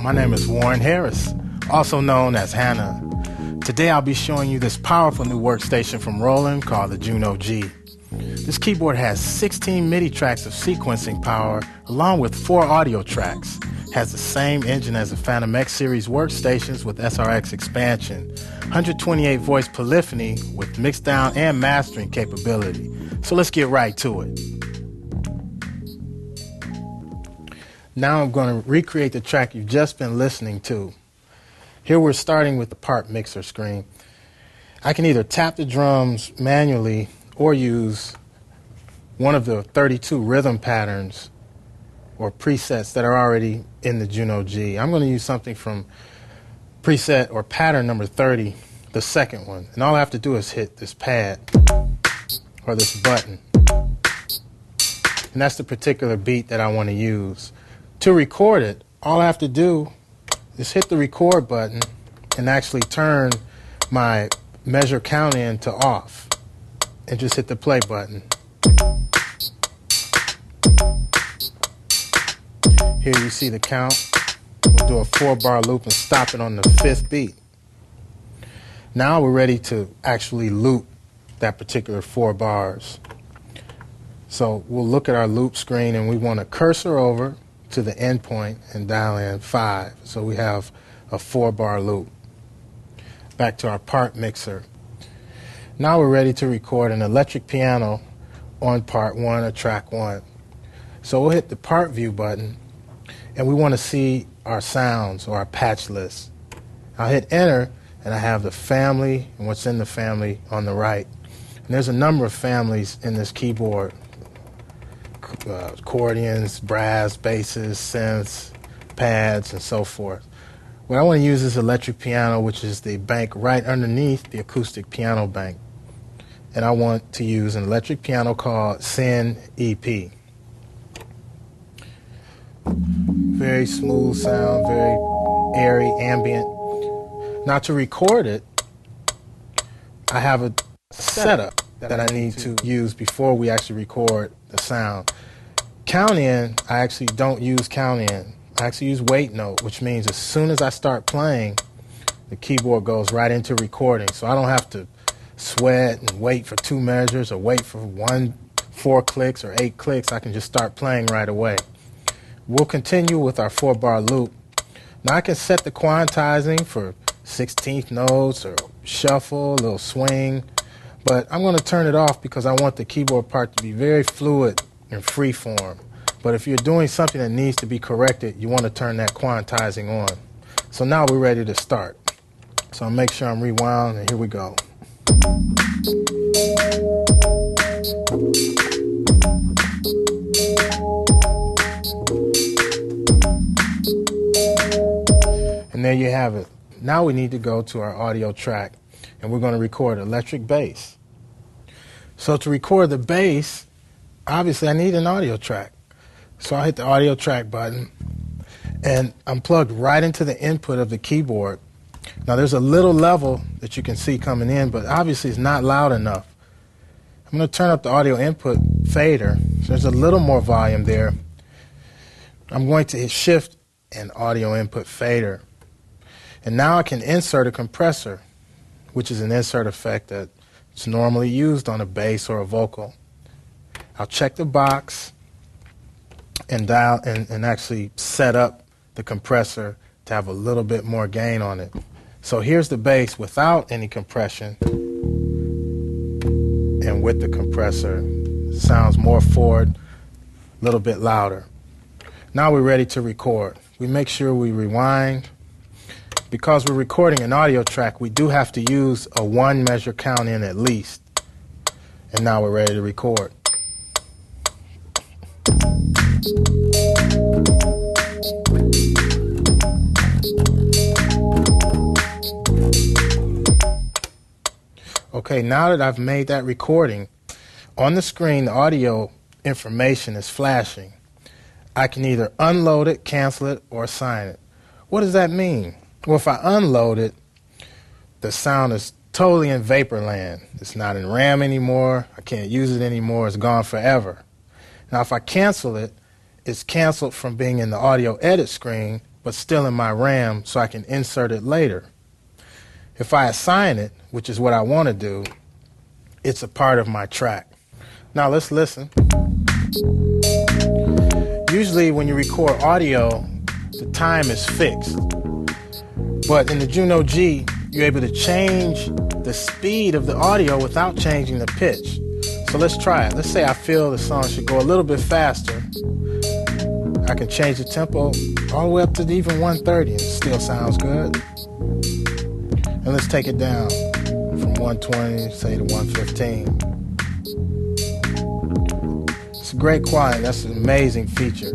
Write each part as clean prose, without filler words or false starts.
my name is Warren Harris, also known as Hannah. Today I'll be showing you this powerful new workstation from Roland called the JUNO G. This keyboard has 16 MIDI tracks of sequencing power along with 4 audio tracks. Has the same engine as the Phantom X series workstations with SRX expansion, 128 voice polyphony with mixdown and mastering capability. So let's get right to it. Now I'm going to recreate the track you've just been listening to. Here we're starting with the part mixer screen. I can either tap the drums manually or use one of the 32 rhythm patterns or presets that are already in the JUNO G. I'm going to use something from preset or pattern number 30, the second one. And all I have to do is hit this pad or this button. And that's the particular beat that I want to use. To record it, all I have to do is hit the record button and actually turn my measure count in to off and just hit the play button. Here you see the count. We'll do a 4-bar loop and stop it on the 5th beat. Now we're ready to actually loop that particular 4 bars. So we'll look at our loop screen and we want to cursor over to the end point and dial in 5. So we have a 4-bar loop. Back to our part mixer. Now we're ready to record an electric piano on part 1 or track 1. So we'll hit the part view button and we want to see our sounds or our patch list. I'll hit enter and I have the family and what's in the family on the right. And there's a number of families in this keyboard. Accordions, brass, basses, synths, pads, and so forth. What I want to use is electric piano, which is the bank right underneath the acoustic piano bank. And I want to use an electric piano called Sin EP. Very smooth sound, very airy, ambient. Now to record it, I have a setup that I need to use before we actually record the sound. Count in, I actually don't use count in. I actually use wait note, which means as soon as I start playing, the keyboard goes right into recording. So I don't have to sweat and wait for 2 measures or wait for 4 clicks or 8 clicks. I can just start playing right away. We'll continue with our 4-bar loop. Now I can set the quantizing for 16th notes or shuffle, a little swing, but I'm going to turn it off because I want the keyboard part to be very fluid and free form. But if you're doing something that needs to be corrected, you want to turn that quantizing on. So now we're ready to start. So I'll make sure I'm rewound, and here we go. And there you have it. Now we need to go to our audio track, and we're going to record electric bass. So to record the bass, obviously I need an audio track. So I hit the audio track button, and I'm plugged right into the input of the keyboard. Now there's a little level that you can see coming in, but obviously it's not loud enough. I'm going to turn up the audio input fader, so there's a little more volume there. I'm going to hit shift and audio input fader. And now I can insert a compressor, which is an insert effect that's normally used on a bass or a vocal. I'll check the box and dial and actually set up the compressor to have a little bit more gain on it. So here's the bass without any compression, and with the compressor, it sounds more forward, a little bit louder. Now we're ready to record. We make sure we rewind. Because we're recording an audio track, we do have to use a 1 measure count in at least. And now we're ready to record. Okay, now that I've made that recording, on the screen the audio information is flashing. I can either unload it, cancel it, or assign it. What does that mean? Well, if I unload it, the sound is totally in vapor land. It's not in RAM anymore. I can't use it anymore. It's gone forever. Now, if I cancel it, it's canceled from being in the audio edit screen but still in my RAM so I can insert it later. If I assign it, which is what I want to do, it's a part of my track. Now let's listen. Usually when you record audio, the time is fixed. But in the JUNO G, you're able to change the speed of the audio without changing the pitch. So let's try it. Let's say I feel the song should go a little bit faster. I can change the tempo all the way up to even 130 and it still sounds good. And let's take it down from 120, say to 115. It's a great quality. That's an amazing feature.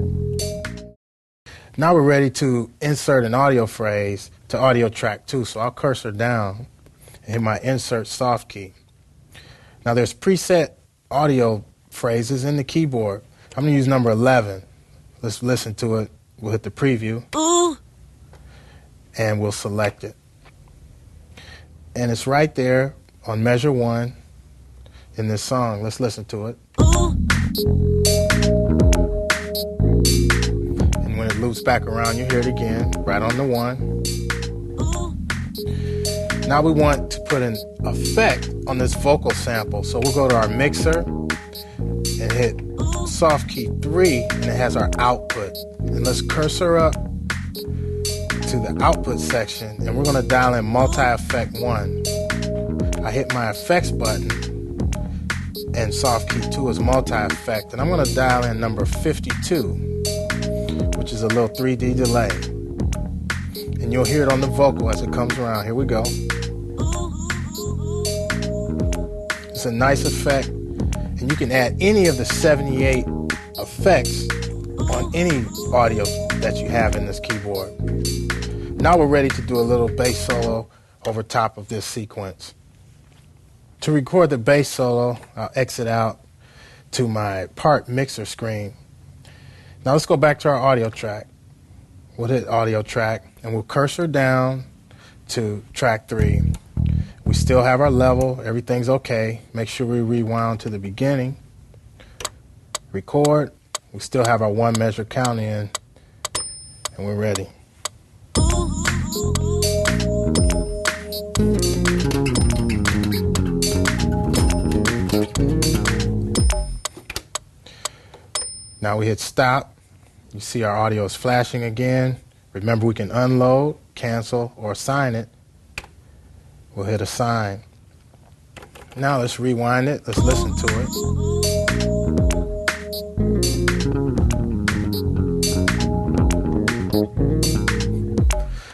Now we're ready to insert an audio phrase to audio track 2. So I'll cursor down and hit my insert soft key. Now there's preset audio phrases in the keyboard. I'm going to use number 11. Let's listen to it. We'll hit the preview. Ooh. And we'll select it. And it's right there on measure 1 in this song. Let's listen to it. Ooh. And when it loops back around, you hear it again, right on the 1. Ooh. Now we want to put an effect on this vocal sample. So we'll go to our mixer and hit soft key 3, and it has our output. And let's cursor up to the output section, and we're going to dial in multi-effect 1. I hit my effects button, and soft key 2 is multi-effect, and I'm going to dial in number 52, which is a little 3D delay. And you'll hear it on the vocal as it comes around. Here we go. It's a nice effect, and you can add any of the 78 effects on any audio that you have in this keyboard. Now we're ready to do a little bass solo over top of this sequence. To record the bass solo, I'll exit out to my part mixer screen. Now let's go back to our audio track. We'll hit audio track and we'll cursor down to track 3. We still have our level, everything's okay. Make sure we rewound to the beginning. Record, we still have our 1 measure count in, and we're ready. Now we hit stop. You see our audio is flashing again. Remember, we can unload, cancel, or assign it. We'll hit assign. Now let's rewind it. Let's listen to it.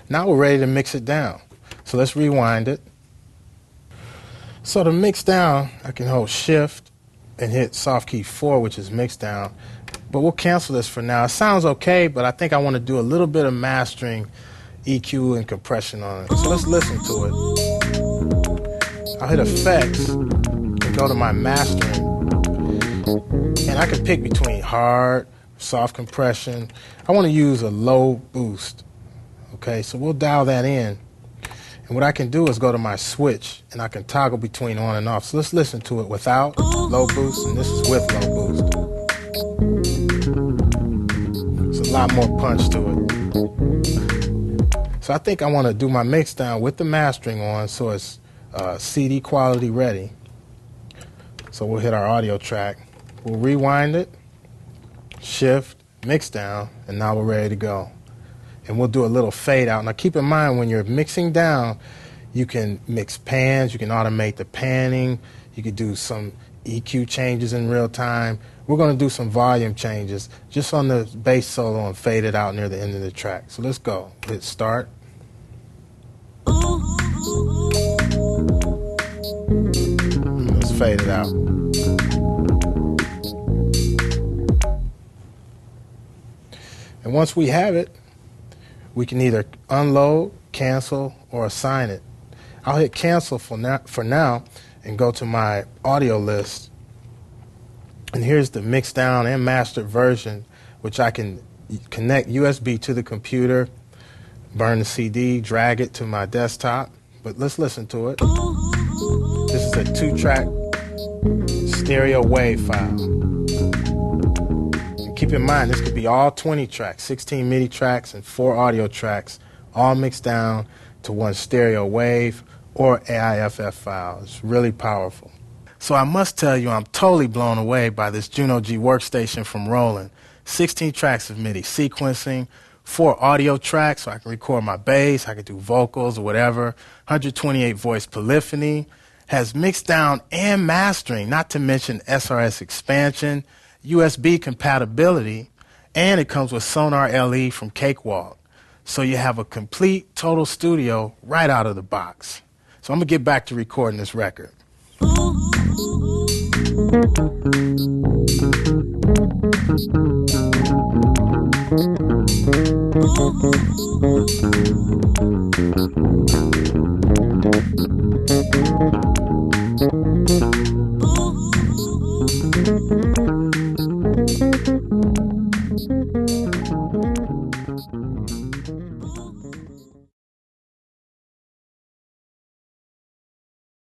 Now we're ready to mix it down. So let's rewind it. So to mix down, I can hold shift and hit soft key 4, which is mix down. But we'll cancel this for now. It sounds okay, but I think I want to do a little bit of mastering, EQ, and compression on it. So let's listen to it. I'll hit effects and go to my mastering. And I can pick between hard, soft compression. I want to use a low boost. Okay, so we'll dial that in. And what I can do is go to my switch and I can toggle between on and off. So let's listen to it without low boost, and this is with low boost. It's a lot more punch to it. So I think I want to do my mix down with the mastering on so it's CD quality ready. So we'll hit our audio track. We'll rewind it, shift, mix down, and now we're ready to go. And we'll do a little fade out. Now keep in mind, when you're mixing down, you can mix pans, you can automate the panning, you can do some EQ changes in real time. We're going to do some volume changes just on the bass solo and fade it out near the end of the track. So let's go. Hit start. Let's fade it out. And once we have it, we can either unload, cancel, or assign it. I'll hit cancel for now and go to my audio list. And here's the mixed down and mastered version, which I can connect USB to the computer, burn the CD, drag it to my desktop. But let's listen to it. This is a 2-track stereo wave file. Keep in mind, this could be all 20 tracks, 16 MIDI tracks and 4 audio tracks, all mixed down to one stereo wave or AIFF file. It's really powerful. So I must tell you, I'm totally blown away by this JUNO G workstation from Roland. 16 tracks of MIDI sequencing, 4 audio tracks so I can record my bass, I can do vocals or whatever, 128 voice polyphony, has mixed down and mastering, not to mention SRS expansion, USB compatibility, and it comes with Sonar LE from Cakewalk. So you have a complete total studio right out of the box. So I'm going to get back to recording this record.